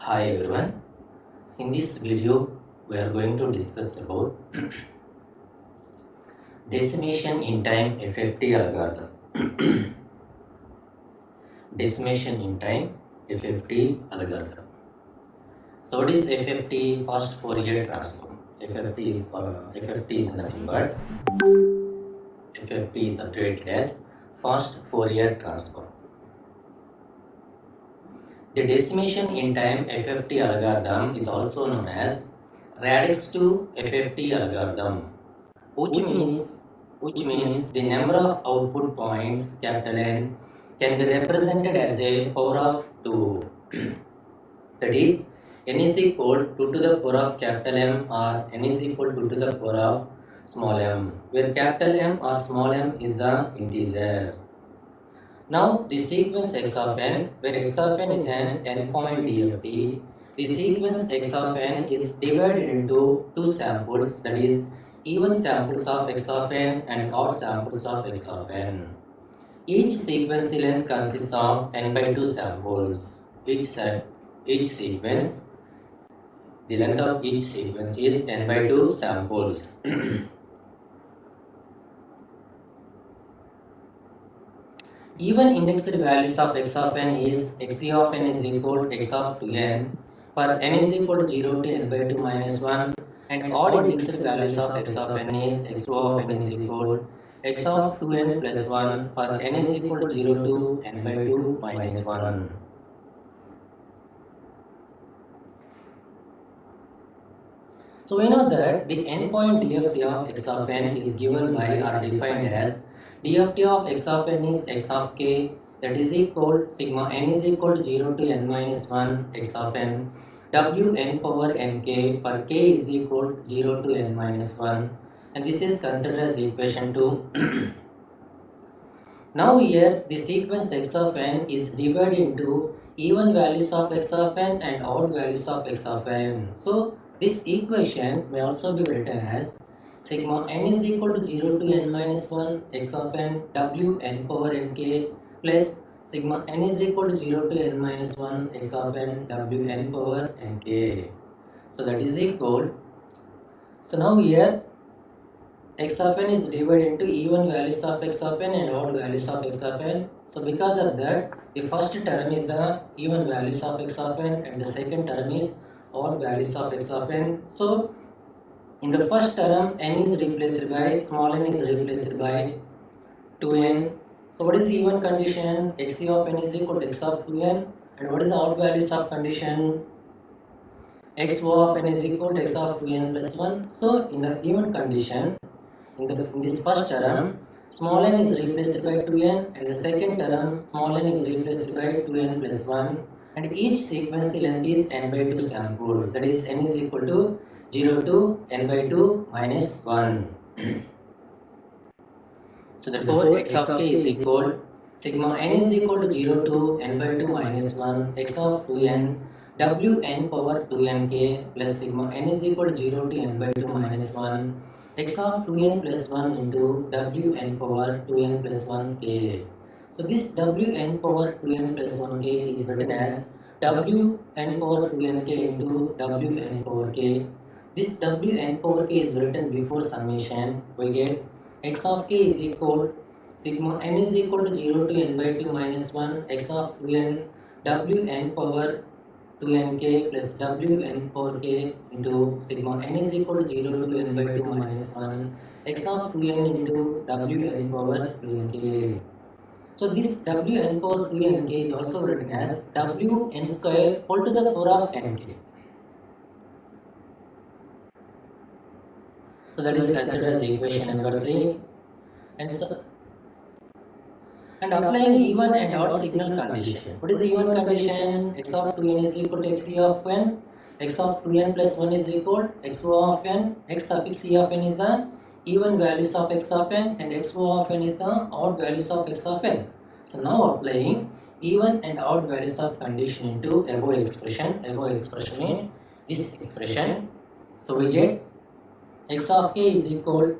Hi everyone. In this video, we are going to discuss about decimation in time FFT algorithm. Decimation in time FFT algorithm. So what is FFT? Fast Fourier transform. FFT is nothing but FFT is abbreviated as fast Fourier transform. The decimation in time FFT algorithm is also known as radix to FFT algorithm, which means the number of output points capital N can be represented as a power of 2. That is, n is equal to the power of capital M or n is equal to the power of small m, where capital M or small m is the integer. Now the sequence x of n, where x of n is an n-point DFT, the sequence x of n is divided into two samples, that is even samples of x of n and odd samples of x of n. Each sequence length consists of n by 2 samples. Each sequence, the length of each sequence is n by 2 samples. Even indexed values of x of n is xe of n is equal to x of 2n for n is equal to 0 to n by 2 minus 1, and odd indexed values of x of n is xo of n is equal to x of 2n plus 1 for n is equal to 0 to n by 2 minus 1. So we know that the n-point DFT of x of n is given by or defined as DFT of x of n is x of k, that is equal sigma n is equal to 0 to n minus 1 x of n w n power nk for k is equal to 0 to n minus 1, and this is considered as equation 2. Now here the sequence x of n is divided into even values of x of n and odd values of x of n. So this equation may also be written as sigma n is equal to 0 to n minus 1 x of n w n power nk plus sigma n is equal to 0 to n minus 1 x of n w n power nk. So that is equal. So now here x of n is divided into even values of x of n and odd values of x of n. So because of that, the first term is the even values of x of n and the second term is odd values of x of n. So in the first term, n is replaced by small n is replaced by 2n. So what is the even condition? X of n is equal to x of 2n, and what is the odd values of condition? Xo of n is equal to x of 2n plus 1. So in the even condition, in this first term, small n is replaced by 2n, and the second term, small n is replaced by 2n plus 1, and each sequence length is n by 2 sample, that is n is equal to 0 to n by 2 minus 1. So therefore x of k is equal sigma n is equal to 0 to n by 2 minus 1 x of 2n w n power 2nk plus sigma n is equal to 0 to n by 2 minus 1 x of 2n plus 1 into w n power 2n plus 1k. So this w n power 2n plus 1k is written as w n power 2nk into w n power k. This w n power k is written before summation. We get x of k is equal sigma n is equal to 0 to n by 2 minus 1 x of 2n w n power 2nk plus w n power k into sigma n is equal to 0 to n by 2 minus 1 x of 2n into w n power 2nk. So this w n power 2nk is also written as w n square whole to the power of nk. So that is considered as equation number 3. And applying even and odd signal condition. What is the even condition? X of 2n is equal to xe of n. X of 2n plus 1 is equal to xo of n. X suffix e of n is the even values of x of n, and xo of n is the odd values of x of n. So now applying even and odd values of condition into above expression. Above expression in this expression. So we get x of k is equal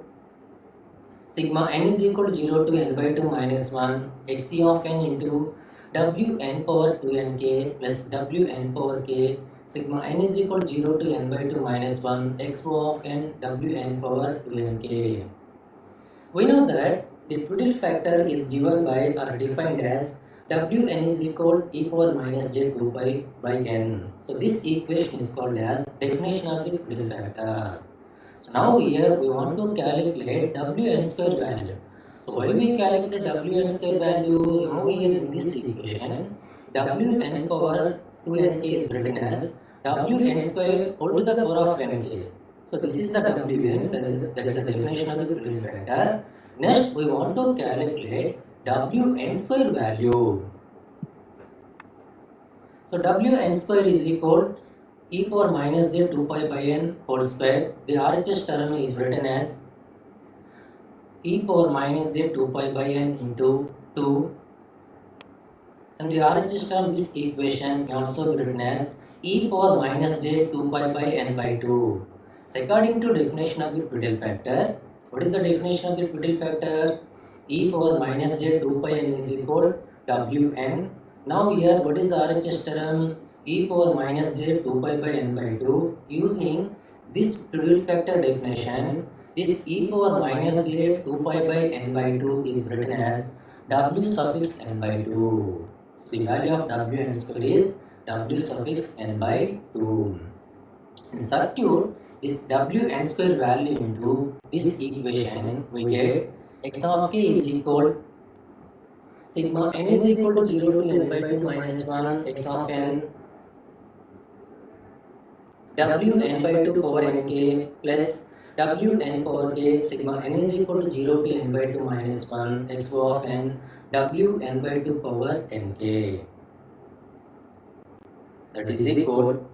sigma n is equal to 0 to n by 2 minus 1 xc of n into Wn power 2nk plus Wn power k sigma n is equal to 0 to n by 2 minus 1 xo of n Wn power 2nk. We know that the Prudhoe factor is given by or defined as Wn is equal to e power minus j 2 by n. So this equation is called as definition of the Prudhoe factor. So now here we want to calculate Wn square value. So why we calculate Wn square value? Now here in this equation, Wn power 2nk is written as Wn square whole to the power of nk. So this is the Wn, that is the definition of the Prudhoe factor. Next we want to calculate Wn square value. So Wn square is equal e power minus j 2 pi by n whole square. The RHS term is written as e power minus j 2 pi by n into 2, and the RHS term this equation can also be written as e power minus j 2 pi by n by 2. So according to definition of the Prudhoe factor, what is the definition of the Prudhoe factor? E power minus j 2 pi n is equal Wn. Now here what is the RHS term? E power minus j 2 pi by n by 2. Using this Prudhoe factor definition, this e power minus j 2 pi by n by 2 is written as w suffix n by 2. So the value of Wn square is w suffix n by 2. In substitute this Wn square value into this equation, we get x of k is equal sigma n is equal to 0 to n by 2 minus 1 x of n Wn by 2 power nk plus Wn power k sigma n is equal to 0 to n by 2 minus 1 x of n Wn by 2 power nk. That is equal.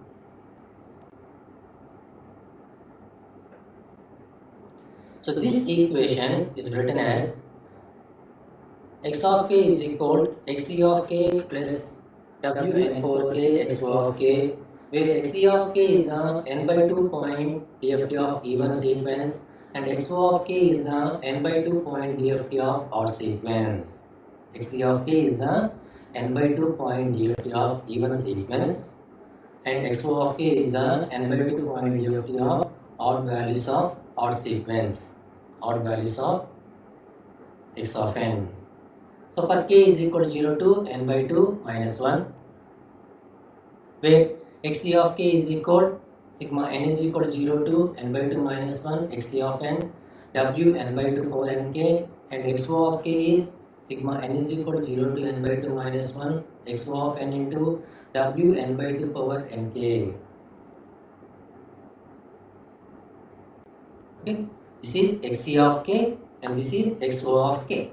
So this equation is written as x of k is equal to xe of k plus Wn power k xo of k, where xe of k is the n by 2 point DFT of even sequence and xo of k is the n by 2 point DFT of odd sequence. Xe of k is the n by 2 point DFT of even sequence and xo of k is the n by 2 point DFT of odd values of odd sequence, odd values of x of n. So for k is equal to 0 to n by 2 minus 1, where xe of k is equal sigma n is equal to 0 to n by 2 minus 1 xe of n Wn by 2 power nk, and xo of k is sigma n is equal to 0 to n by 2 minus 1 xo of n into Wn by 2 power nk. Okay, this is xe of k and this is xo of k.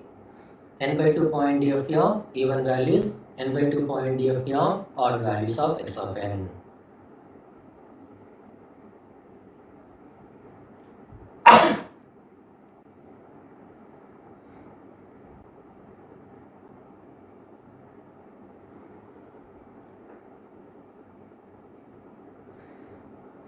N by 2 point DFT of even values, n by 2 point DFT of odd values of x of n.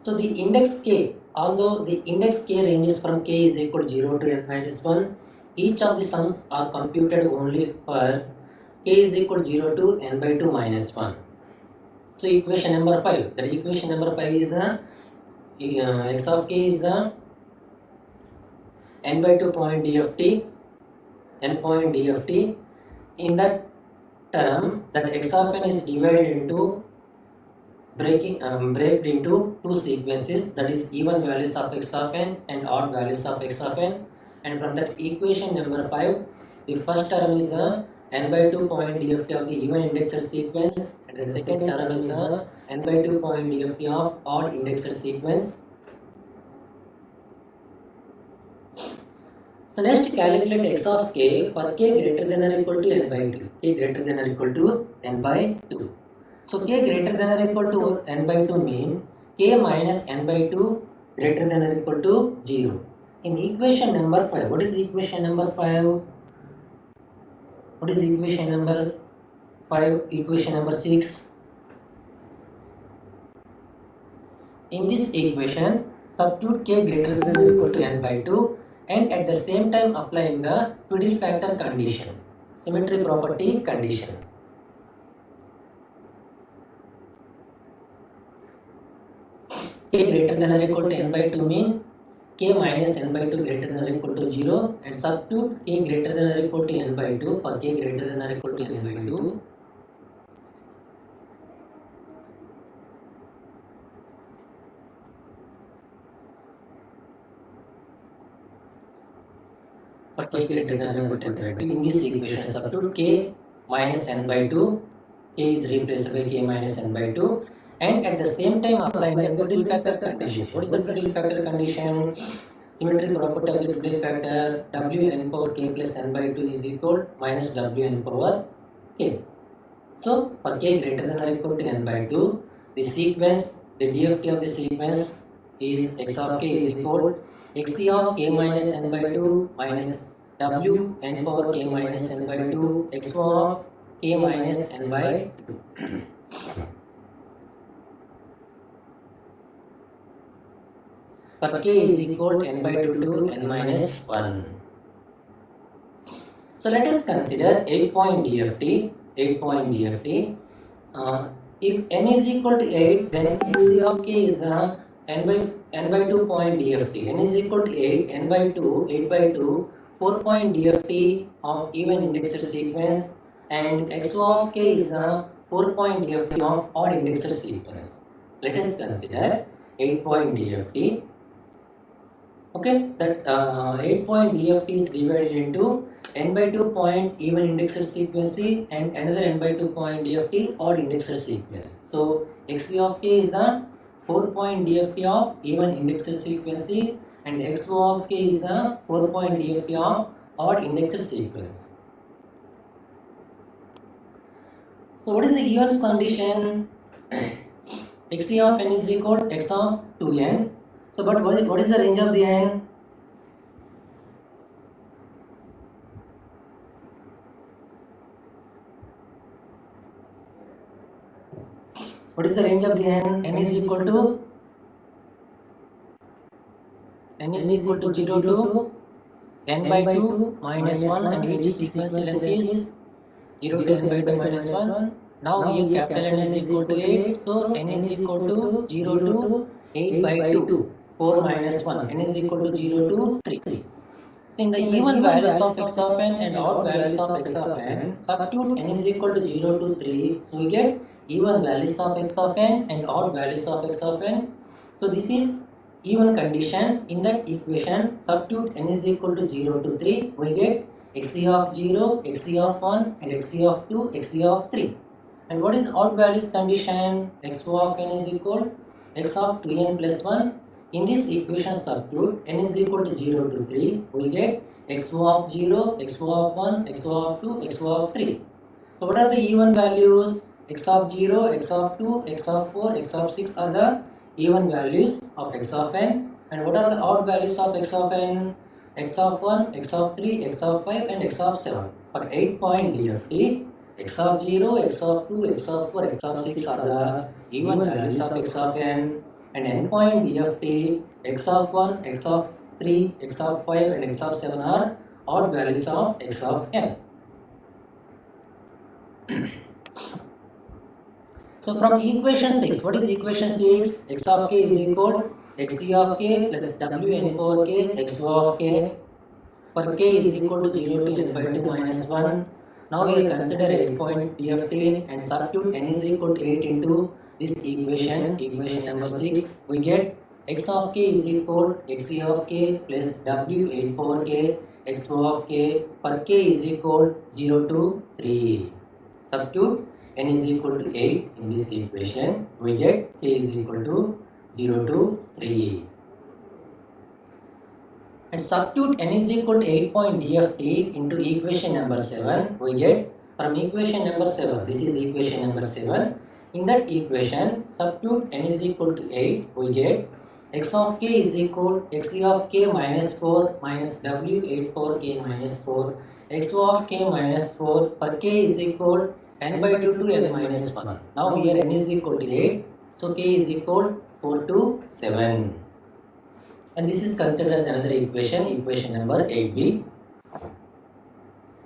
So the index k, although the index k ranges from k is equal to 0 to n minus 1, each of the sums are computed only for k is equal to 0 to n by 2 minus 1. So equation number 5, that equation number 5 is the x of k is the n by 2 point DFT, n point DFT. In that term, that x of n is divided into break into two sequences, that is even values of x of n and odd values of x of n. And from that equation number 5, the first term is the n by 2 point DFT of the even indexed sequence, and the second term is the n by 2 point DFT of odd indexed sequence. So next calculate x of k for k greater than or equal to n by 2. K greater than or equal to n by 2. So k greater than or equal to n by 2 mean k minus n by 2 greater than or equal to 0. In equation number 5, what is equation number 5? What is equation number 5? Equation number 6. In this equation, substitute k greater than or equal to n by 2 and at the same time applying the Prudhoe factor condition, symmetry property condition. k greater than or equal to n by 2 mean k minus n by 2 greater than or equal to 0, and substitute k greater than or equal to n by 2 for k greater than or equal to n by 2. For k greater than or equal to n by 2, in this equation substitute k minus n by 2, k is replaced by k minus n by 2, and at the same time apply the Gödel factor condition. What is the Gödel factor condition? Symmetric property of the Gödel factor, Wn power k plus n by 2 is equal minus Wn power k. So for k greater than or equal to n by 2, the sequence, the DFT of the sequence is x of k is equal xc of k minus n by 2 minus Wn power k minus n by 2 x of k minus n by 2. For k is equal to n by 2 to n minus 1. So let us consider 8-point DFT. 8-point DFT. If n is equal to 8, then xc of k is the n by 2 point DFT. N is equal to 8, n by 2, 8 by 2, 4-point DFT of even indexed sequence, and x of k is the 4-point DFT of odd indexed sequence. Let us consider 8-point DFT. Okay, that 8-point DFT is divided into n by 2 point even indexed sequence and another n by 2 point DFT odd indexed sequence. So xc of k is the 4-point DFT of even indexed sequence and xo of k is the 4-point DFT of odd indexed sequence. So what is the even condition? xc of n is equal to x of 2n. So but what is the range of the n? What is the range of the n? N is equal to 0 to n by 2 minus 1, and which sequence length is 0 to n by 2 minus 1. Now here capital N is equal to 8, so n is equal to 0 to 8 by 2, 4 minus 1, n is equal to 0 to 3. In the even values of x of n and odd values of x of n, substitute n is equal to 0 to 3, so we get even values of x of n and odd values of x of n. So this is even condition. In that equation, substitute n is equal to 0 to 3, we get xc of 0, xc of 1 and xc of 2, xc of 3. And what is odd values condition? Xo of n is equal x of 2n plus 1. In this equation substitute n is equal to 0 to 3, we get xo of 0, xo of 1, xo of 2, xo of 3. So what are the even values? X of 0, x of 2, x of 4, x of 6 are the even values of x of n. And what are the odd values of x of n? X of 1, x of 3, x of 5 and x of 7. For 8-point DFT, x of 0, x of 2, x of 4, x of 6 are the even values of x of n. And n-point DFT, x of 1, x of 3, x of 5 and x of 7 are odd values of x of n. So from equation 6, what is equation 6? X of k is equal xc of k plus wn power k xo of k. For k is equal to 0 to n by 2 minus 1. Now we will consider 8-point DFT and substitute n is equal to 8 into this equation, equation number 6. We get x of k is equal xc of k plus w8 power k xo of k. For k is equal 0 to 3. Substitute n is equal to 8 in this equation. We get k is equal to 0 to 3. And substitute n is equal to 8-point DFT into equation number 7. We get from equation number 7. This is equation number 7. In that equation, substitute n is equal to 8. We get x of k is equal xc of k minus 4 minus w8 power k minus 4 xo of k minus 4. For k is equal n by 2 to n minus 1. Now here n is equal to 8. So k is equal 4 to 7. And this is considered as another equation, equation number 8b.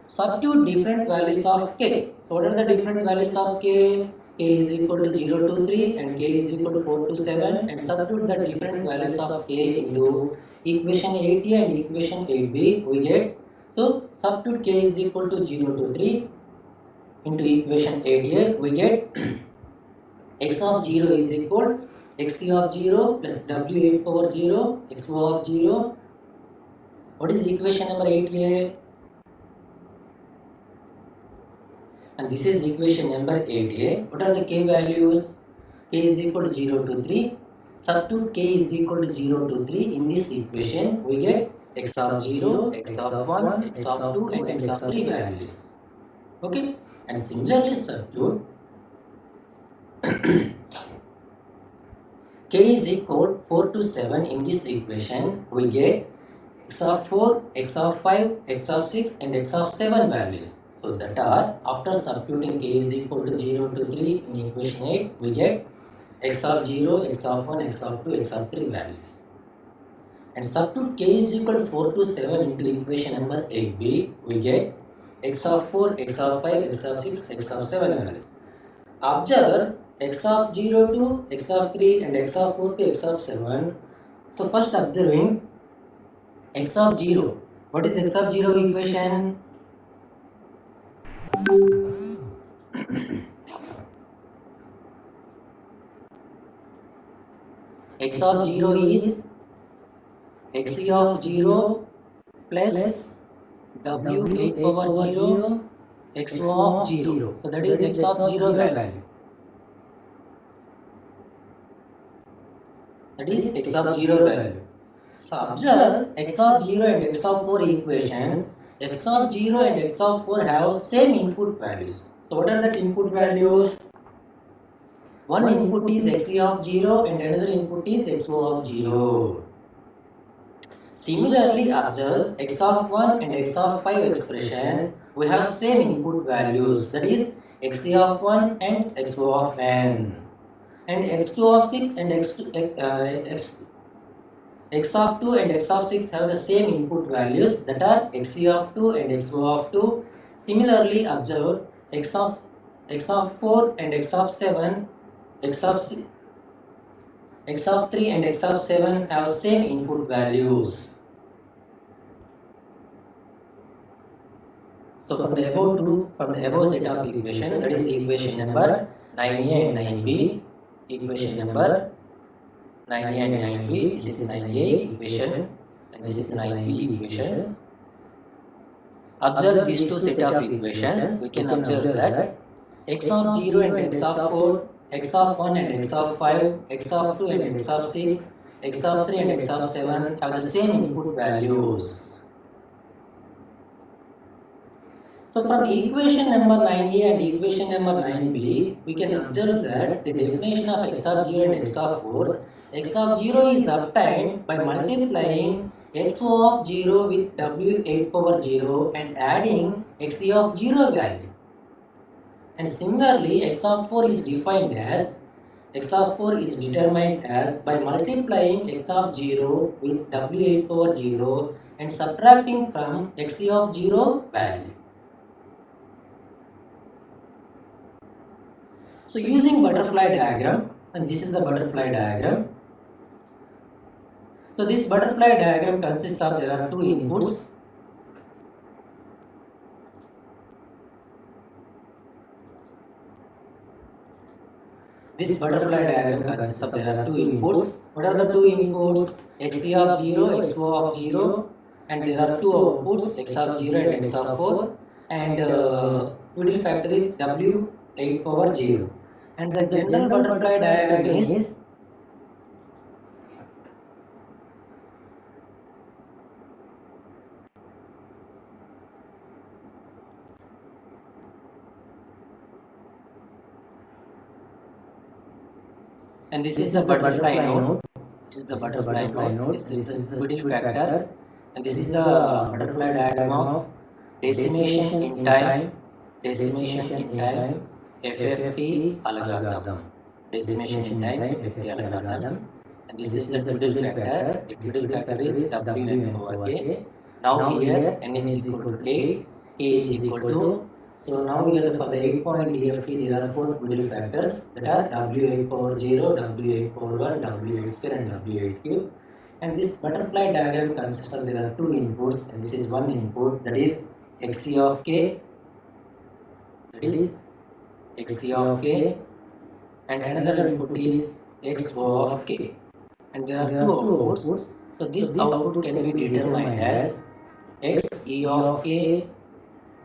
Substitute different values of k. So what are the different values of k? k is equal to 0 to 3 and k is equal to 4 to 7 and substitute the different values of k into equation 8a and equation 8b we get. So substitute k is equal to 0 to 3 into equation 8a we get x of 0 is equal xc of 0 plus w8 power 0 xo of 0. What is equation number 8a? And this is equation number 8a. What are the k values? K is equal to 0 to 3. Substitute k is equal to 0 to 3 in this equation we get x of 0, x of 1, x of 2 and x of 3 values. Okay, and similarly substitute k is equal 4 to 7 in this equation we get x of 4, x of 5, x of 6 and x of 7 values. So that are after substituting k is equal to 0 to 3 in equation 8 we get x of 0, x of 1, x of 2, x of 3 values. And substitute k is equal to 4 to 7 into equation number 8b we get x of 4, x of 5, x of 6, x of 7 values. Observe x of 0 to x of 3 and x of 4 to x of 7. So first observing x of 0. What is x of 0 equation? X of 0 is xc of 0 plus w8 power 0 xo of 0. So that is x of 0 value. That is x of 0 value. So observe x of 0 and x of 4 equations. X of 0 and x of 4 have same input values. So what are the input values? One input is xc of 0 and another input is xo of 0. Similarly observe x of 1 and x of 5 expression we have same input values, that is xc of 1 and xo of n. And x2 of 6 and x of 2 and x of 6 have the same input values, that are xc of 2 and xo of 2. Similarly observe x of 4 and x of 7, x of 3 and x of 7 have same input values. So from the above set of equation, that is equation number 9a and 9b, equation number 9a and 9b, this is 9a equation and this is 9b equations. Observe these two set of equations, we can observe that x of 0 and x of 4, x of 1 and x of 5, x of 2 and x of 6, x of 3 and x of 7 have the same input values. So from equation number 9a and equation number 9b, we can observe that the definition of x of 0 and x of 4, x of 0 is obtained by multiplying xo of 0 with w8 power 0 and adding xc of 0 value. And similarly, x of 4 is defined as, x of 4 is determined as by multiplying x of 0 with w8 power 0 and subtracting from xc of 0 value. So using butterfly diagram, and this is the butterfly diagram. So this butterfly diagram consists of, there are two inputs. This butterfly diagram consists of, there are two inputs. What are the two inputs? Xc of 0, xo of 0, and there are two outputs, x of 0 and x of 4, and middle factor is w8 power 0. And the general butterfly diagram is and this is the butterfly node. This is the butterfly node. This is the middle factor, and this is the butterfly diagram of decimation in time, FFT algorithm. Decimation in time, FFT algorithm. And this is the middle factor. The middle factor is Wn over k. Now here n is equal to 8, k is equal to So now here for the 8-point DFT, there are 4 middle factors that are W8 power 0, W8 power 1, W8 square and W8 cube. And this butterfly diagram consists of there are 2 inputs and this is one input, that is Xc of k, that is Xc of k, and another input is Xo of k. And there are 2 outputs. So this output can be determined as Xe of k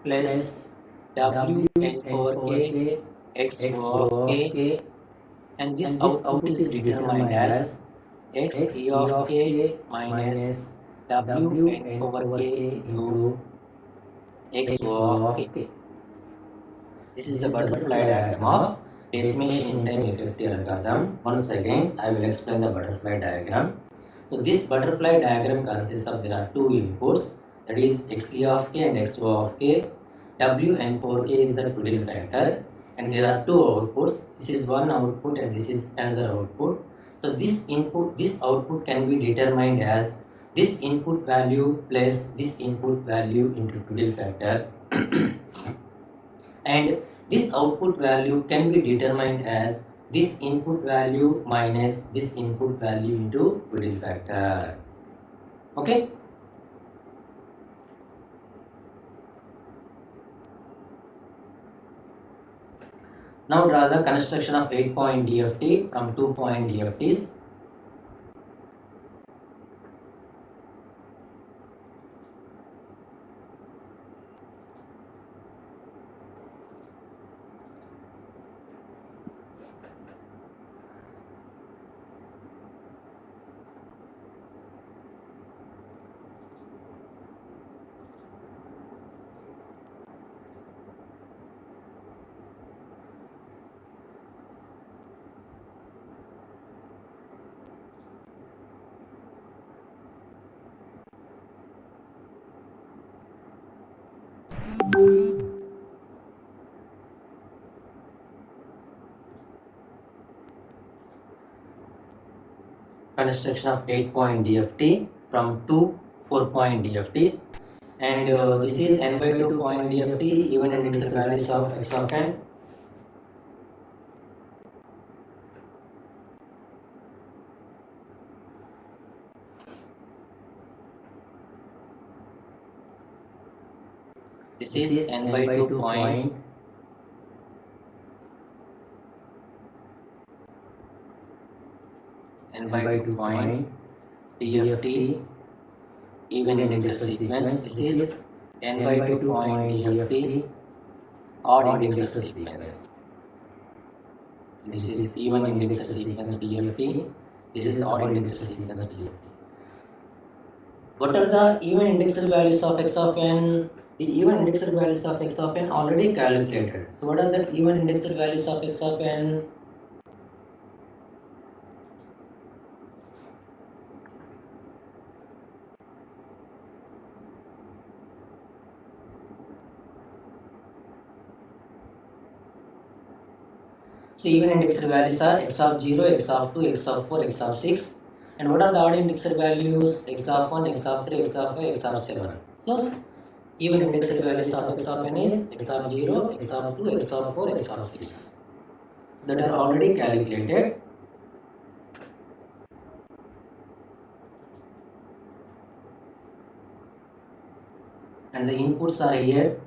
plus W n power k Xo of k, and this output is determined as Xe of k minus W n power k into Xo of k. This is the butterfly diagram of decimation in time FFT algorithm. Once again, I will explain the butterfly diagram. So this butterfly diagram consists of there are 2 inputs, that is Xe of k and Xo of k. W and power k is the middle factor, and there are 2 outputs. This is one output and this is another output. So this output can be determined as this input value plus this input value into middle factor. And this output value can be determined as this input value minus this input value into middle factor. Okay. Now draw the construction of 8-point DFT from 2-point DFTs. Construction of 8-point DFT from 2 4-point DFTs, and this is n by 2-point DFT, even and indexed values of x of n. This is n by 2-point n by 2-point DFT, even indexed sequence. This is n by 2-point DFT, odd indexed sequence. This is even indexed sequence DFT. This is odd indexed sequence DFT. What are the even indexed values of x of n? The even indexed values of x of n already calculated. So what are the even indexed values of x of n? So even indexed values are x of 0, x of 2, x of 4, x of 6. And what are the odd indexed values? X of 1, x of 3, x of 5, x of 7. So even indexed values of x of n is x of 0, x of 2, x of 4, x of 6. That are already calculated. And the inputs are here.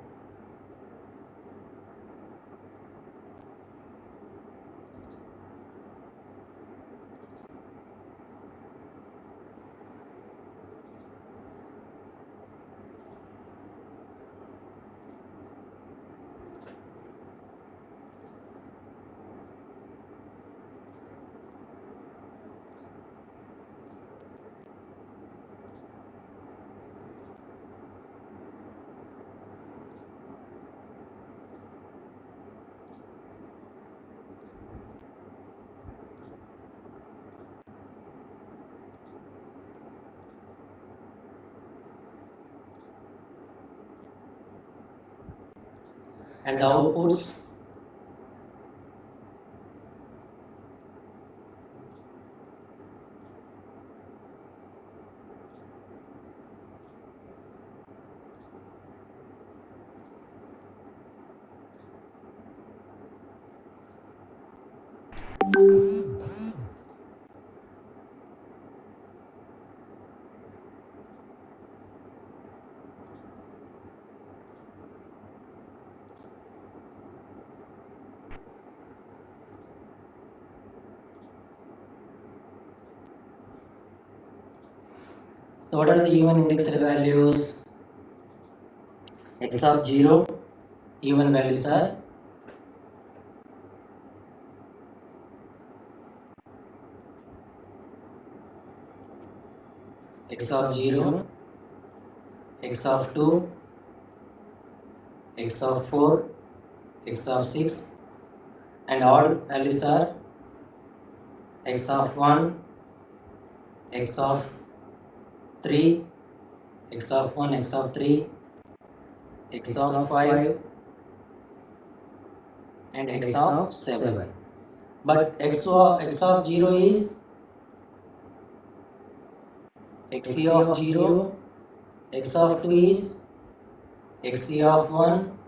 And the outputs So what are the even indexed values? X of 0, even values are x of 0, x of 2, x of 4, x of 6, and all values are x of 1, x of 3, x of 1, x of 3, x of 5, and x of 7. But x of 0 is xe of 0, x of 2 is xe of 1,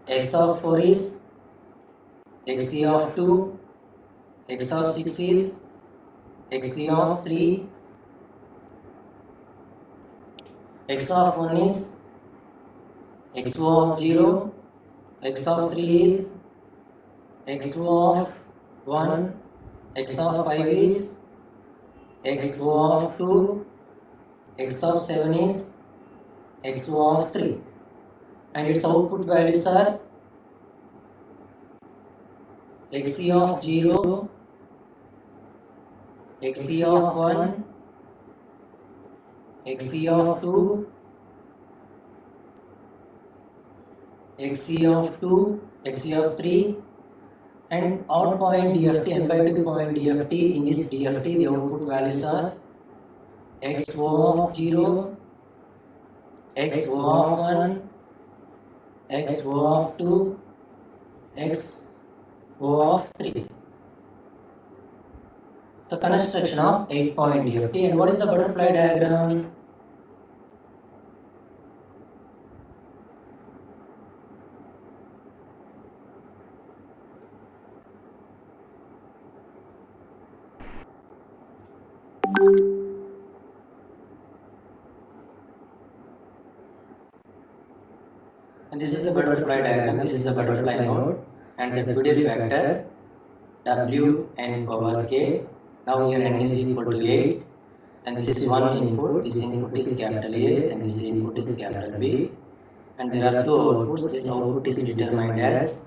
x of 4 is xe of 2, x of 6 is xe of 3, x of 1 is xo of 0, x of 3 is xo of 1, x of 5 is xo of 2, x of 7 is xo of 3, and its output values are xe of 0, xe of 1, xe of 2, xe of 2, xe of 3, and odd point DFT, n by 2 point DFT. In this DFT, the output values are xo of 0, xo of 1, xo of 2, xo of 3. So construction of 8-point DFT. And what is the butterfly diagram? And this is a butterfly diagram. This is a butterfly node, and the fidelity factor W n power k. Now here n is equal to 8, and this is one input. This input is capital A, and this input is capital B, and there are two outputs. This output is determined as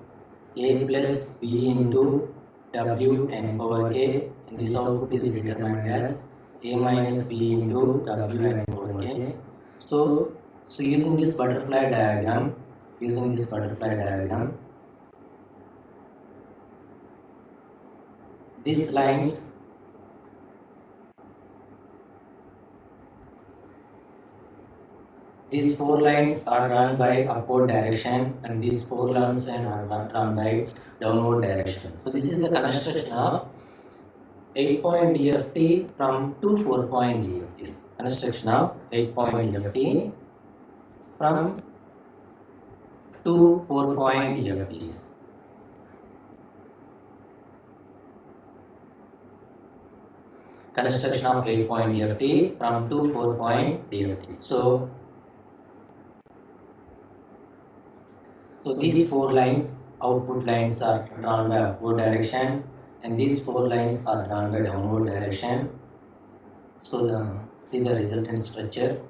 A plus B into W n power k, and this output is determined as A minus B into W n power k. So using this butterfly diagram, these lines these four lines are run by upward direction, and these four lines are run by downward direction. So this is the construction of 8-point DFT from two 4-point DFTs. Construction of 8-point DFT from two 4-point DFTs. Construction of 8-point DFT from two 4-point DFT. So these four lines, output lines, are drawn by upward direction, and these four lines are drawn by downward direction. So see the resultant structure.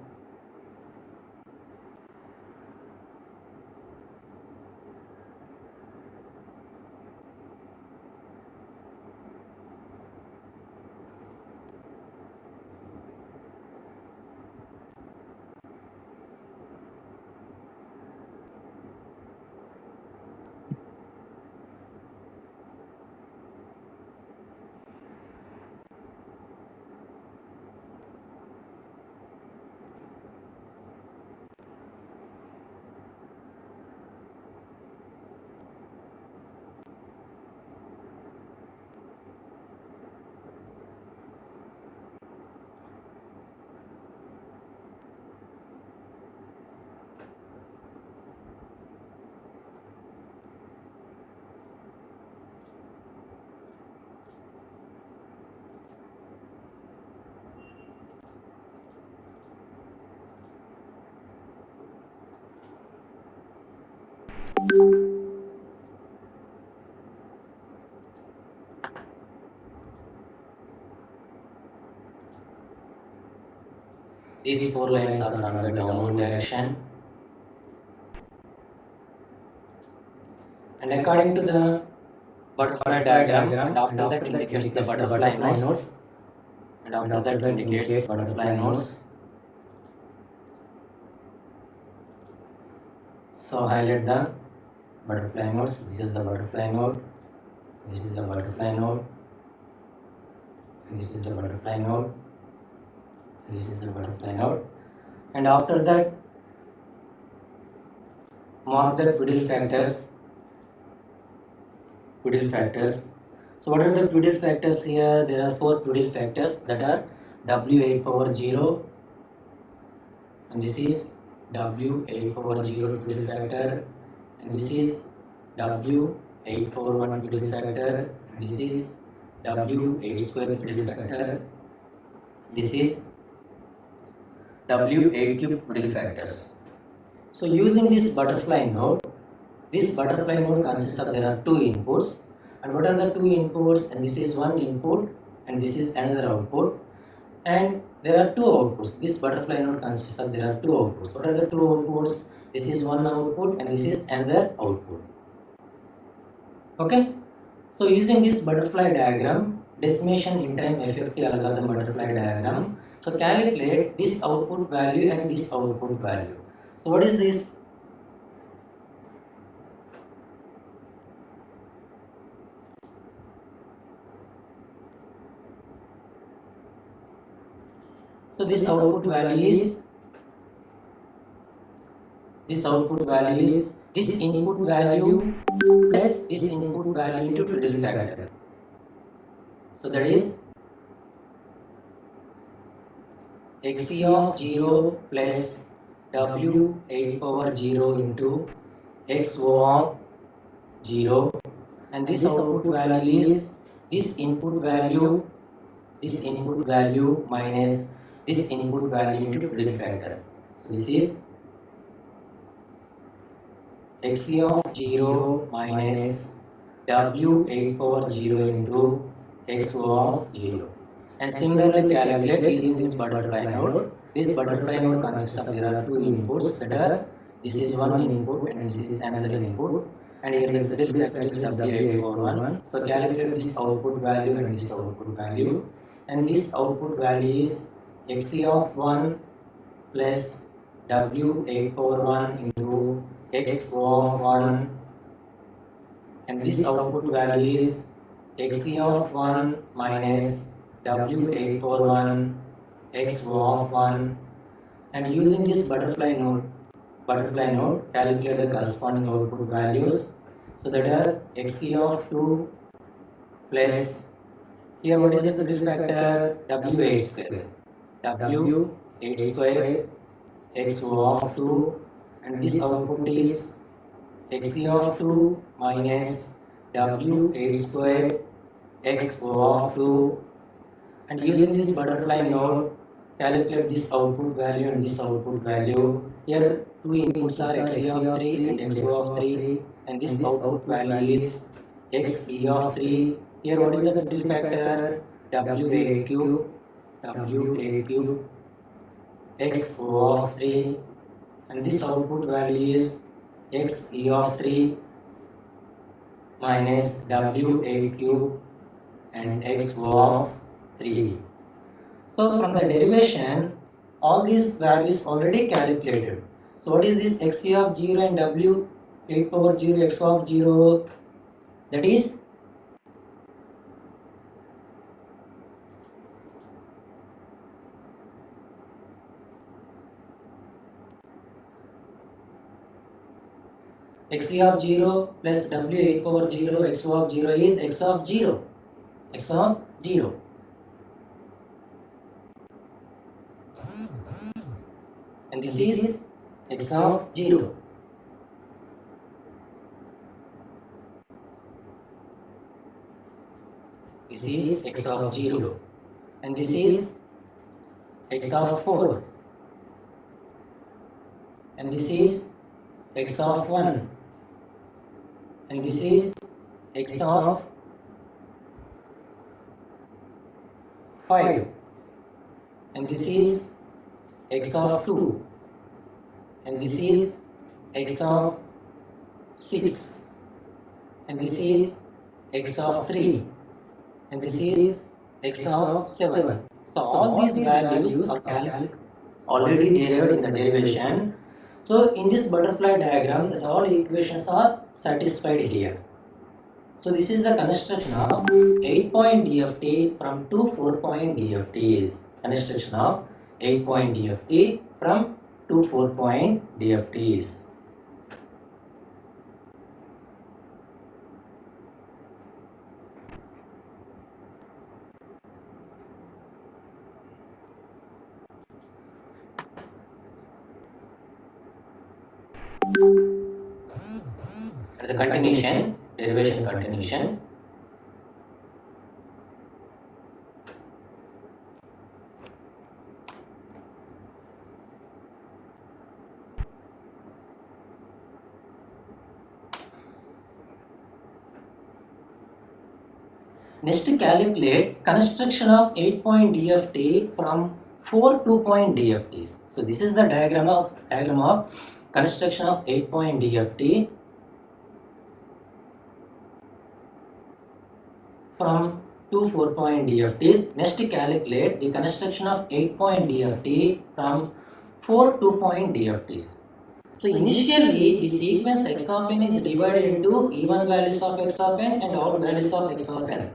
These four lines are drawn by downward direction. And according to the butterfly diagram, and after that indicates the butterfly nodes, and after that indicates butterfly nodes. So highlight the butterfly nodes. This is the butterfly node. This is the butterfly node. This is the butterfly node. This is the butterfly node. And after that, mark the Twiddle factors. Twiddle factors. So what are the Twiddle factors here? There are four Twiddle factors that are W8 power 0, and this is W8 power 0 Twiddle factor, and this is W8 power 1 Twiddle factor, and this is W8 square Twiddle factor, this is W8 cube Twiddle factors. So using this butterfly node consists of, there are two inputs, and what are the two inputs? And this is one input and this is another output, and there are two outputs. This butterfly node consists of, there are two outputs. What are the two outputs? This is one output and this is another output. Okay, so using this butterfly diagram, decimation in time FFT algorithm butterfly diagram, so calculate this output value and this output value. So what is this? So this output value is this input value plus this input value into Twiddle factor. So that is Xc of 0 plus W8 power 0 into Xo of 0, and this output value is this input value minus this input value into Twiddle factor. So this is Xc of 0 minus W8 power 0 into Xo of 0. And similarly calculate using this butterfly node. This butterfly node consists of, there are two inputs, that are, this is one input and this is another input, and here the Twiddle factor is W8 power 1. So calculate this output value and this output value, and this output value is Xc of 1 plus W8 power 1 into Xo of 1, and this output value is Xc of 1 minus W8 power 1 Xo of 1, and using this butterfly node calculate the corresponding output values. So that are Xc of 2 plus, here what is the Twiddle factor? W8 square, W8 square Xo of 2, and this output is Xc of 2 minus W8 square Xo of 2, and using this butterfly node calculate this output value and this output value. Here two inputs are Xc of 3 and Xo of 3, and this output value is Xe of 3. Here what is the Twiddle factor? W8 cube Xo of 3, and this output value is Xe of 3 minus W8 cube and Xo of 3. So from the derivation, all these values already calculated. So what is this Xc of 0 and W8 power 0 Xo of 0? That is Xc of 0 plus W8 power 0 Xo of 0 is X of 0. And this is X of 0. This is X of 0. And this is X of 4. And this is X of 1. and this is x of 5, and this is x of 2, and this is x of 6, and this is x of 3, and this is x of 7. So all these values are already derived in the derivation. So in this butterfly diagram, that all equations are satisfied here. So this is the construction of 8-point DFT from two 4-point DFTs. Construction of 8-point DFT from two 4-point DFTs. The continuation, derivation continuation. Next, calculate construction of 8-point DFT from 4 2-point DFTs. So this is the diagram of construction of 8-point DFT from two 4-point DFTs. Next, calculate the construction of 8-point DFT from 4 2-point DFTs. So initially, the sequence x of n is divided into even values of x of n and odd values of x of n.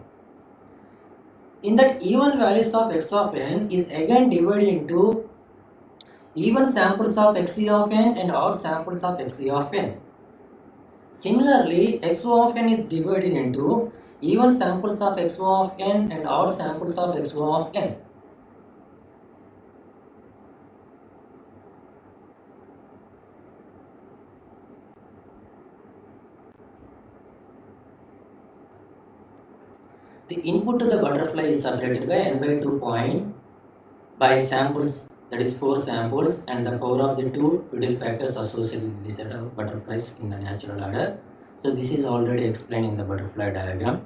In that, even values of x of n is again divided into even samples of xc of n and odd samples of xc of n. Similarly, xo of n is divided into even samples of xo of n and odd samples of xo of n. The input to the butterfly is separated by n by 2 point by samples, that is 4 samples, and the power of the 2 Biddle factors associated with this set of butterflies in the natural order. So this is already explained in the butterfly diagram.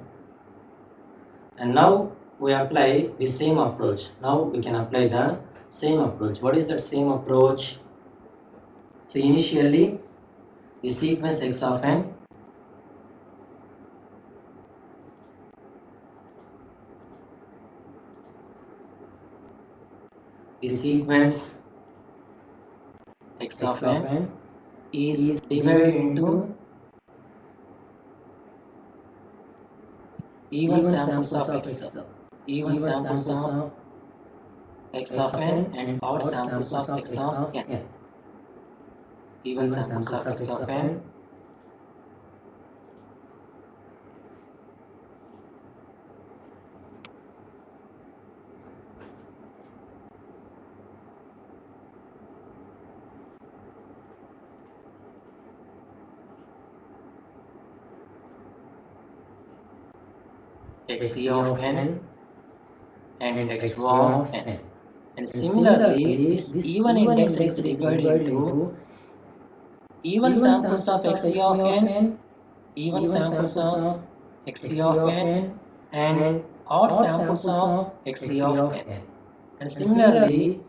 And now we apply the same approach. Now we can apply the same approach. What is that same approach? So initially, the sequence x of n the sequence x of n is divided into even samples of x of n and odd samples of x of n. Even samples of x of n xc of n and xo of n. And similarly, this even index is divided into even samples of xc of n, even samples of xc of n, and odd samples of xc of n. And similarly,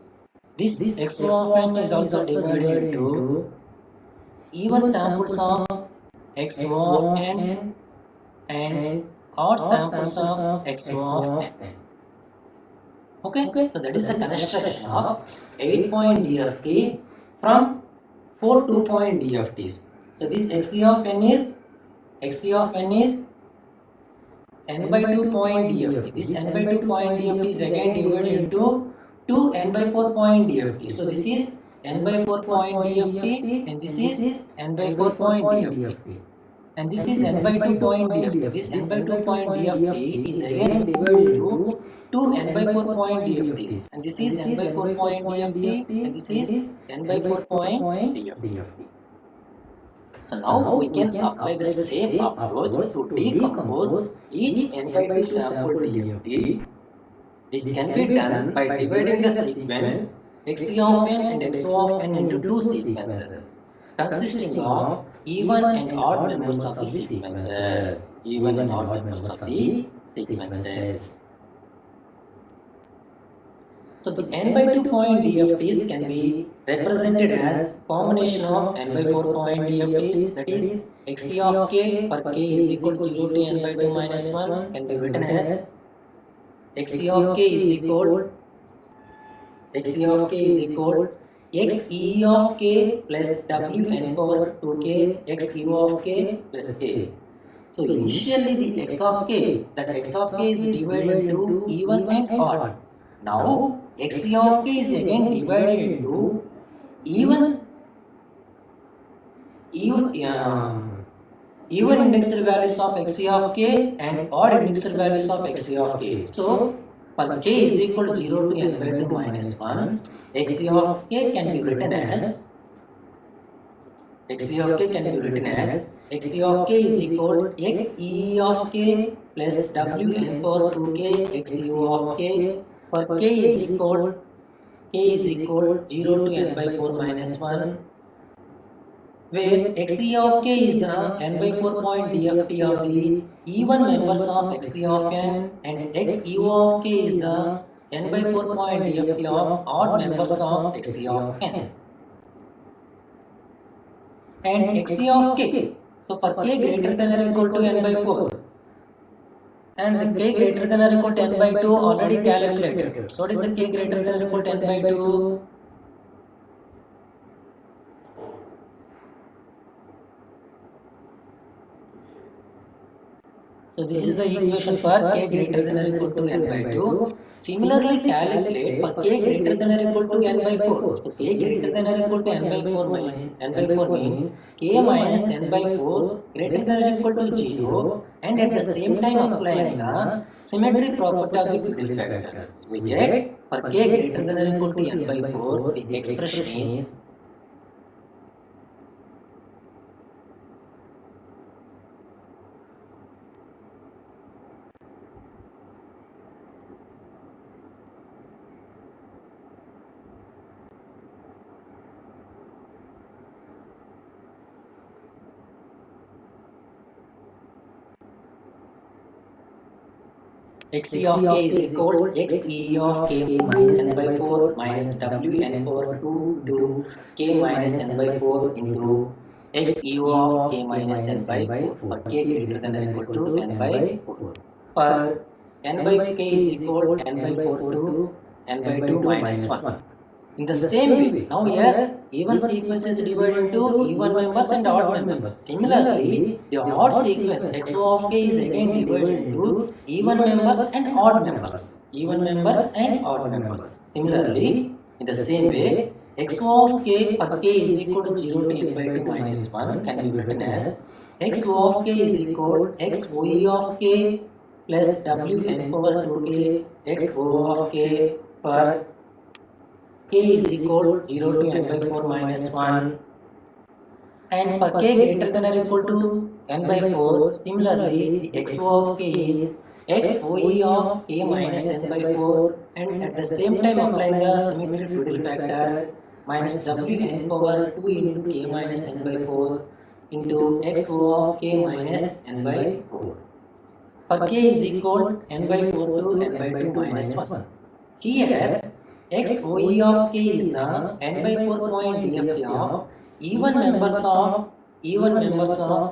this xo of n is also divided into even samples of xo of n and odd samples of xo of n. Okay, so that is the construction of 8-point DFT from 4 2-point DFTs. So this xc of n is n by 2 point DFT. This n by 2 point DFT is again divided into 2 n by 4 point DFT. So this is n by 4 point DFT and this is n by 4 point DFT. And this is n by 2 point DFT. This n by 2 point DFT is again divided into 2 n by 4 point DFTs. And this is n by 4 point DFT and this is n by 4 point DFT. So now we can apply the same approach to decompose each n by 2 sample DFT. This can be done by dividing the sequence xc of n and xo of n into two sequences. consisting of even and odd members of the sequences. Even and odd members of the sequences. So the n by 2 point DFTs can be represented as combination of n by 4 point DFTs, that is Xc of k per k is equal to 0 to n by 2 minus 1 can be written as Xc of k is equal Xc of k is equal Xe of k plus Wn power 2k Xu of k plus k. So initially the x of k, that x of k is divided into even and odd. Now Xc of k is again divided into even indexed values of Xc of k and odd indexed values of Xc of k. So for k is equal to 0 to n by 2 minus 1, Xc of k can be written as Xc of k can be written as Xc of k is equal Xe of k plus Wn power 2k Xu of k, for k is equal 0 to n by 4 minus 1, where Xe of k is the n by 4 point DFT of the even members of Xc of n, and Xu of k is the n by 4 point DFT of odd members of Xc of n. And Xc of k, so for k greater than or equal to n by 4, and the k greater than or equal to n by 2 already calculated. So what is the k greater than or equal to n by 2? So this is the equation for k greater than or equal to n by 2. Similarly, calculate for k greater than or equal to n by 4. So k greater than or equal to n by 4 mean k minus n by 4 greater than or equal to 0, and at the same time applying the symmetry property of the fiddle factor. We get for k greater than or equal to n by 4, the expression is Xc of k is equal Xe of k minus n by 4 minus Wn power 2 into k minus n by 4 into Xu of k minus n by 4 for k greater than or equal to n by 4. For n by k is equal n by 4 to n by 2 minus 1. In the same way, now here even sequence is divided into even members and odd members. Similarly, the odd sequence Xo of k is again divided into even members and odd members. Even members and odd members. Similarly, in the same way, Xo of k for k is equal to 0 to n by 2 minus 1 can be written as Xo of k is equal Xoe of k plus Wn power 2k Xo of k for k is equal 0 to n by 4 minus 1, and for k greater than or equal to n by 4, similarly the xo of k is xoe of k minus n by 4, and at the same time applying the symmetry fiddle factor minus Wn power 2 into k minus n by 4 into xo of k minus n by 4. For k is equal n by 4 to n by 2 minus 1. Here Xoe of k is the n by 4 point DFT of even members of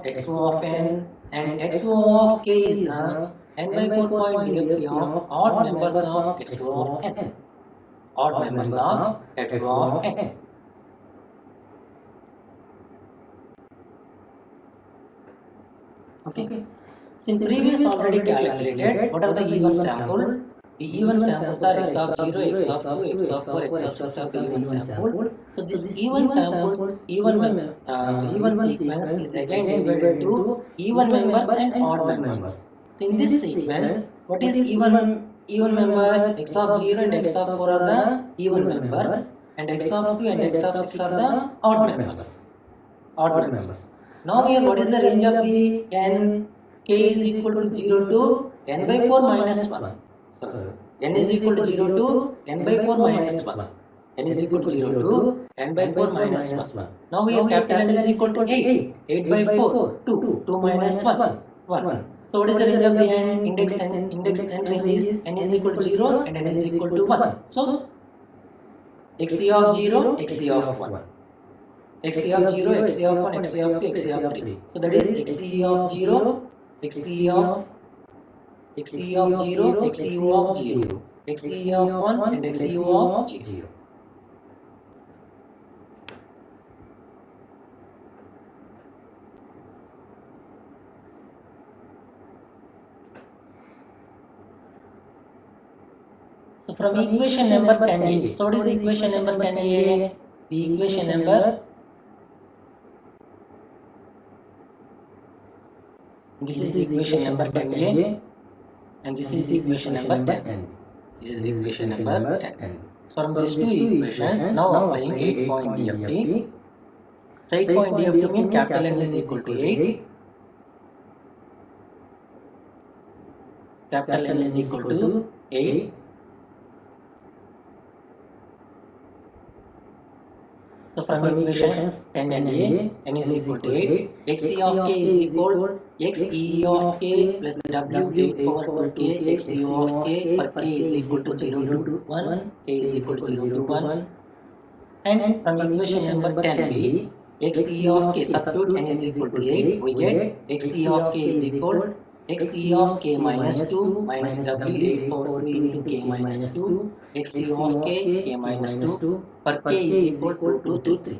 xo of n, and xo of k is the n by 4 point DFT of odd members of xo of n. Odd members of xo of n. Okay. Since previous already calculated, what are the even sample? The even samples are x of 0, x of 2, x of 4, x of 6 of the even sample. So this even samples, even sequence is again divided into even members and odd members. So in this sequence, what is even members? X of 0 and x of 4 are the even members, and x of 2 and x of 6 are the odd members. Now here, what is the range of the n? K is equal to 0 to n by 4 minus 1. So n is equal to 0 to n by 4 minus 1. N is equal to 0 to n by 4 minus 1. Now here capital N is equal to 8. 8 by 4, 2. 2 minus 1, 1. So what is the range of the n? Index n range is n is equal to 0 and n is equal to 1. So xc of 0, xc of 1. xc of 0, xc of 1, xc of 2, xc of 3. So that is xc of 0, xc of 0, xu of 0, xu of 1 and xu of 0. So from equation number 10a. So what is equation number 10a? The equation number, this is equation number 10a and this is equation number 10. This is equation number 10. So from these two equations, now applying 8-point DFT. So 8-point DFT means capital N is equal to 8. Capital N is equal to 8. So from equations 10 and a, n is equal to 8, xe of k is equal xe of k plus w 8 power 2k xe of k, for k is equal to 0 to 1, k is equal to 0 to 1. And from equation number 10b, xe of k, substitute n is equal to 8, we get xe of k is equal xe of k minus 2 minus w 8 power 2 into k minus 2, xe of k minus 2, for k is equal to 2 to 3.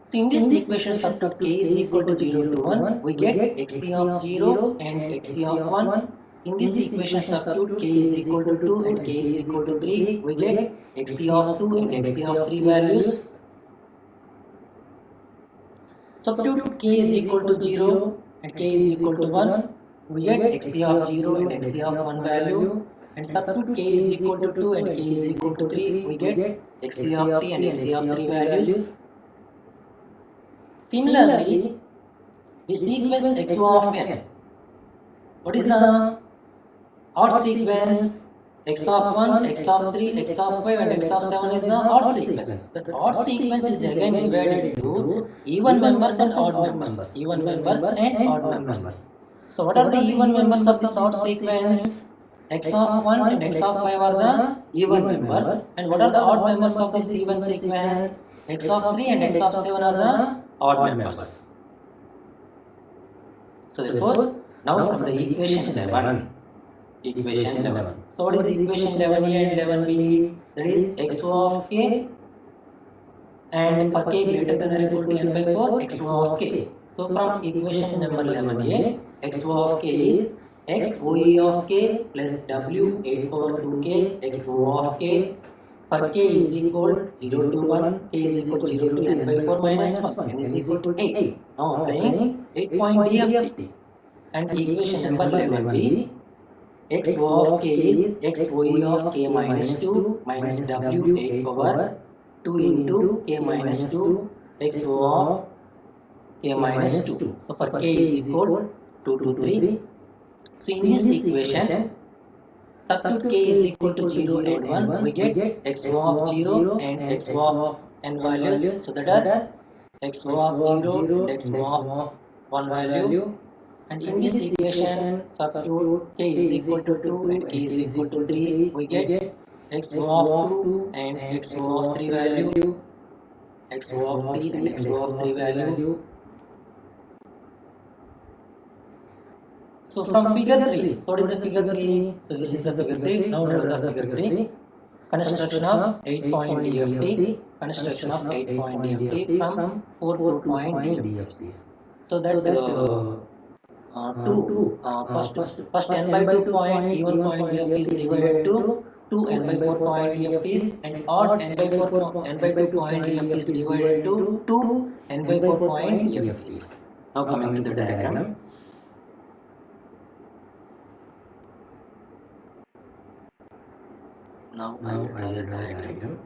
So in this equation substitute k is equal to 0 to 1, we get xe of 0 and xe of 1. In this equation substitute k is equal to 2 and k is equal to 3, we get xe of 2 and xe of 3 values. Substitute k is equal to 0 and k is equal to 1, we get xe of 0 and xe of 1 value. And substitute k is equal to 2 and k is equal to 3, we get xe of 3 and xe of 3 values. Similarly, the sequence xo of n. What is the odd sequence? X of 1, X of 3, X of 5 and X of 7 is the odd sequence. The odd sequence is again divided into even members and odd members. Even members and odd members. So what are the even members of this odd sequence? X of 1 and X of 5 are the even members. And what are the odd members of this even sequence? X of 3 and X of 7 are the odd members. So therefore, now from the equation 11. Equation 11. So what is equation 11a and 11b? That is xo of k and for k greater than or equal to n by 4 xo of k. So from equation number 11a, xo of k is x oe of k plus w 8 power 2k xo of k. For k is equal 0 to 1, k is equal to 0 to n by 4 minus 1, n is equal to 8. Now applying 8-point DFT. And equation number 11b, xo of k is x oe of k minus 2 minus w 8 power 2 into k minus 2 xo of k minus 2. So for k is equal 2 to 3. So in this equation, substitute k is equal to 0 and 1, we get xo of 0 and xo of n values. So that are xo of 0 and xo of 1 value. And in this equation, substitute k is equal to 2 and k is equal to 3, we get xo of 2 and xo of 3 value, xo of 3 and xo of 3 value. So from figure 3, what is the figure 3? So this is the figure 3. Now note the figure 3. Construction of 8-point DFT. Construction of 8-point DFT from 4-point DFTs. So that first n by 2 point even point DFT is divided to 2 n by 4 point DFTs and odd n by 2 point DFT is divided to 2 n by 4 point DFTs. Now coming to the diagram. Now I will draw the diagram.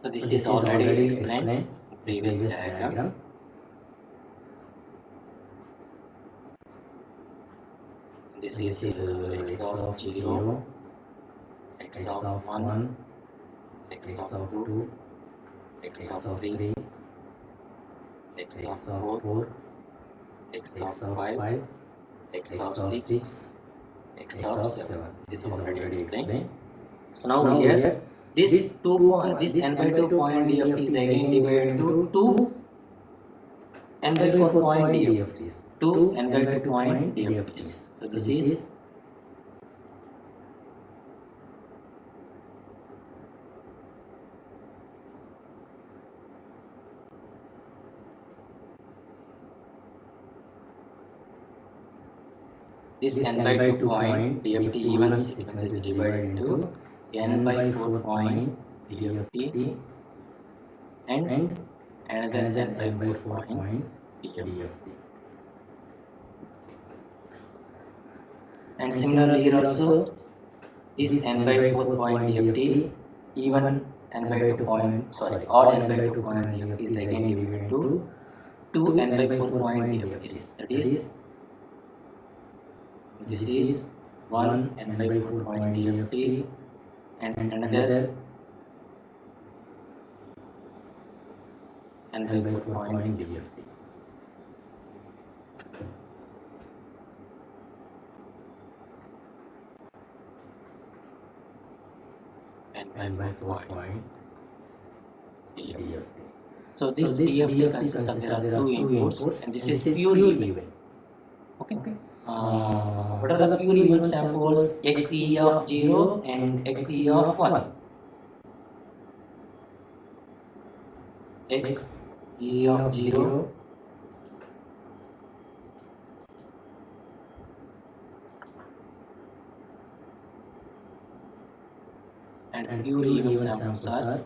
So this is already explained in previous diagram. This is x of 0, x of 1, x of 2, x of 3, x of 4, x of 5, x of 6, x of 7. This is already explained. So now here this n by 2 point df is again divided into 2 n by 4 point dfts. 2 n by 2 point dfts. So this is this n by 2 point dft even sequence is divided into n by 4 point dft and another n by 4 point dft. And similarly here also this n by 4 point dft even n by 2 point odd n by 2 point dft is again divided into 2 n by 4 point dft. That is this is 1 n by 4 point dft and another n by 4 point dft. N by 4 point dft. So this dft consists of there are two inputs and this is pure even. Okay. What are the pure even samples? xe of 0 and xe of 1. xe of 0 and pure even samples are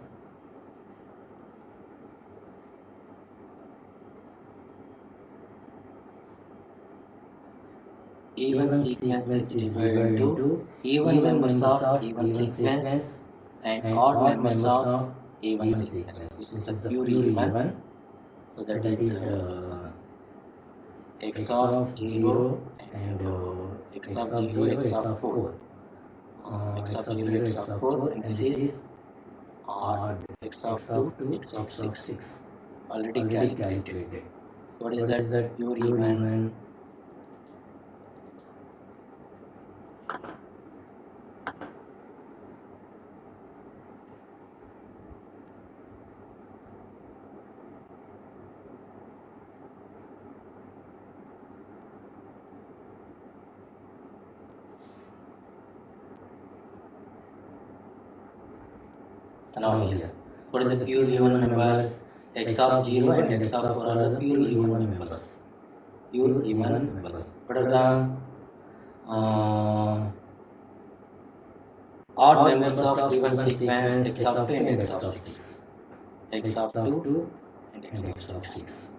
even sequence is divided into even members of even sequence and odd members of even sequence. This is a pure even. So that is x of 0 and x of 0, x of 4. X of 0, x of 4 and this is odd x of 2, x of 6. Already calculated. What is that? Pure even. Now here, what is the pure even members? X of 0 and x of 4 are the pure even members. Pure even members. What are the odd members of even sequence? X of 2 and x of 6. X of 2 and x of 6.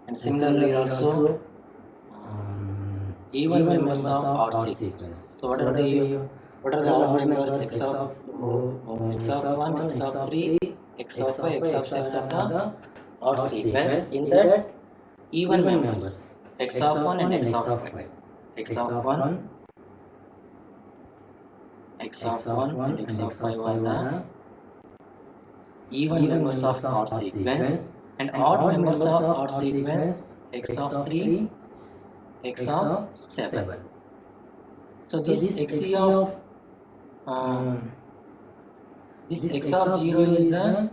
And similarly also even members of odd sequence. So what are the odd members? X of 1, x of 3, x of 5, x of 7 are the odd sequence. In that even members x of 1 and x of 5. X of 1, x of 1 and x of 5 are the even members of odd sequence and odd members of odd sequence x of 3, x of 7. So this xe of this x of 0 is the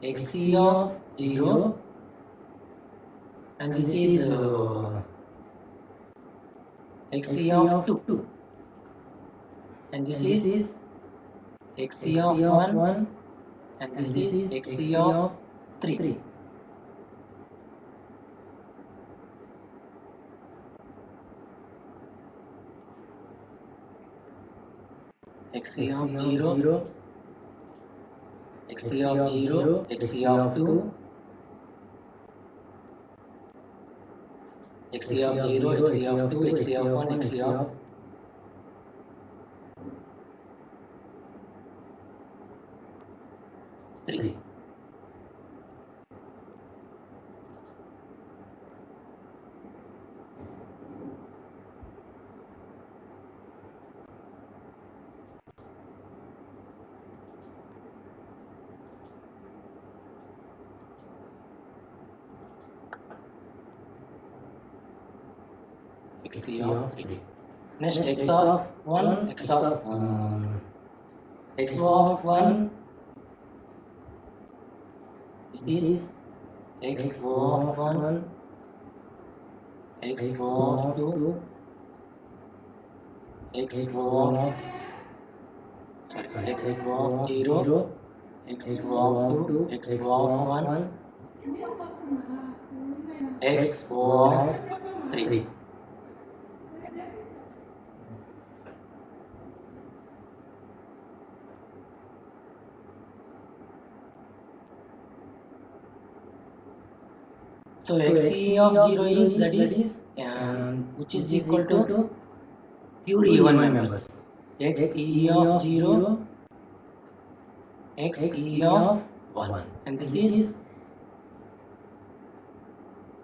xc of 0, and this is xc of 2, and this is xc of 1, and this is xc of 3. xc of 0, xc of 0, xc of 2, xc of 0, xc of 2, xc of 1, xc of 3. xc of 3. Next, x of 1, x of x of 1, this is x of 1, x of 2, x of x of 0, x of 2, x of 1, x of 3. So xc of 0 is that is which is equal to pure even members. xe of 0, xe of 1, and this is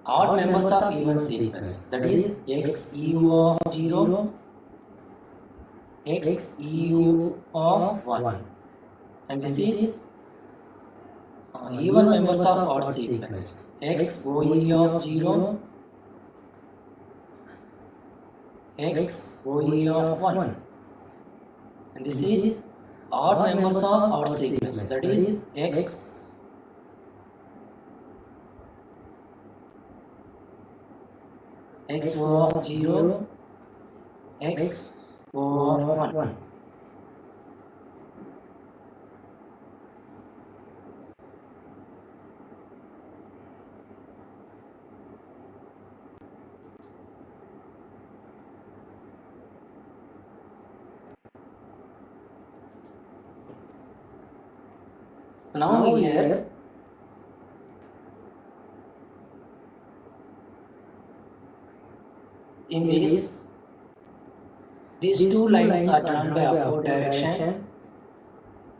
odd members of even sequence, that is xeu of 0, xeu of 1, and this is even members of odd sequence, xoe of 0, xoe of 1, and this is odd members of odd sequence, that is xo of 0, xo of 1. Now here in this, these two lines are drawn by upward direction,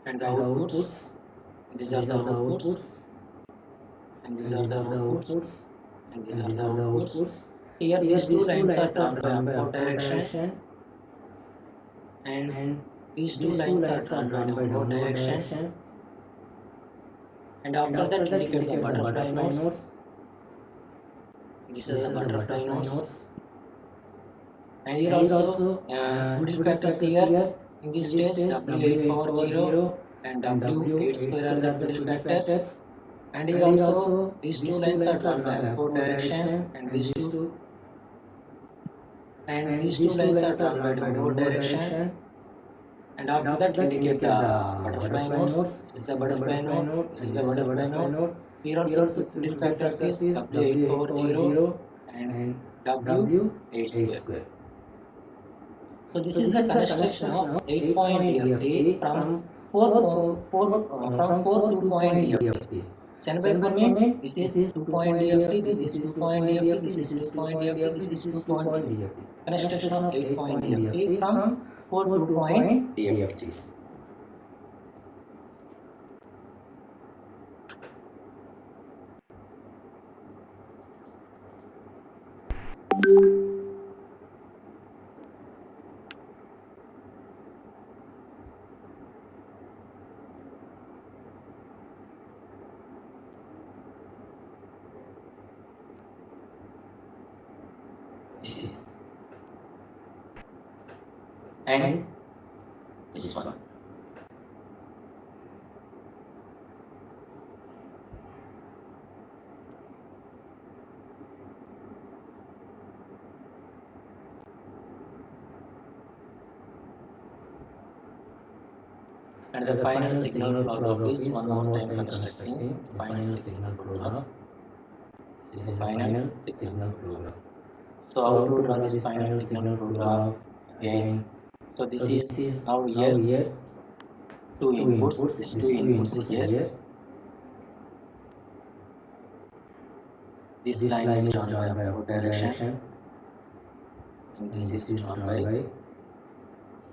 and the outputs, these are the outputs, and these are the outputs, and these are the outputs. Here these two lines are drawn by upward direction, and these two lines are drawn by downward direction, and after that indicate the butterfly nodes. This is the butterfly nodes, and here also two factors here. In this case, w8 power 0 and w8 square are the two factors, and here also these two lines are drawn by upward direction, and these two lines are drawn by downward direction, and after that indicate the butterfly nodes. This is the butterfly node, this is the butterfly node. Here also two factors is w8 power 0 and w8 square. So this is the connection of 8-point DFT from 4 to 2-point DFTs. Send by comment, this is 2-point DFT, this is 2-point DFT, this is 2-point DFT, this is 2-point DFT. Connection of 8-point DFT from 4 to 2-point DFTs. This is and this one. And the final signal flow graph is one more time constructing the final signal flow graph. This is the final signal flow graph. So how to draw this final signal flow graph again? So this is now here two inputs. These two inputs here. This line is drawn by upward direction, and this is drawn by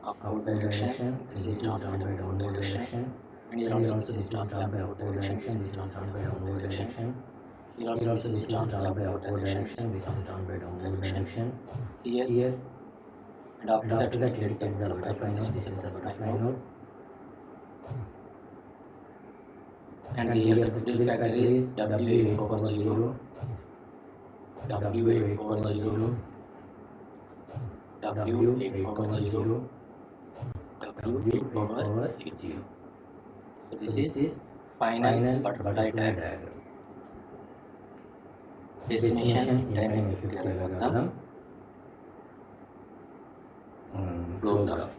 upward direction. This is drawn by downward direction, and here also this is drawn by upward direction. This is drawn by downward direction. Here also this is drawn by upward direction. This is drawn by downward direction. Here, and after that you take the butterfly node. This is the butterfly node. And here the critical factor is W8 over 0, W8 over 0, W8 over 0, W8 over 0. So this is final butterfly diagram. Destination time effect algorithm flow graph.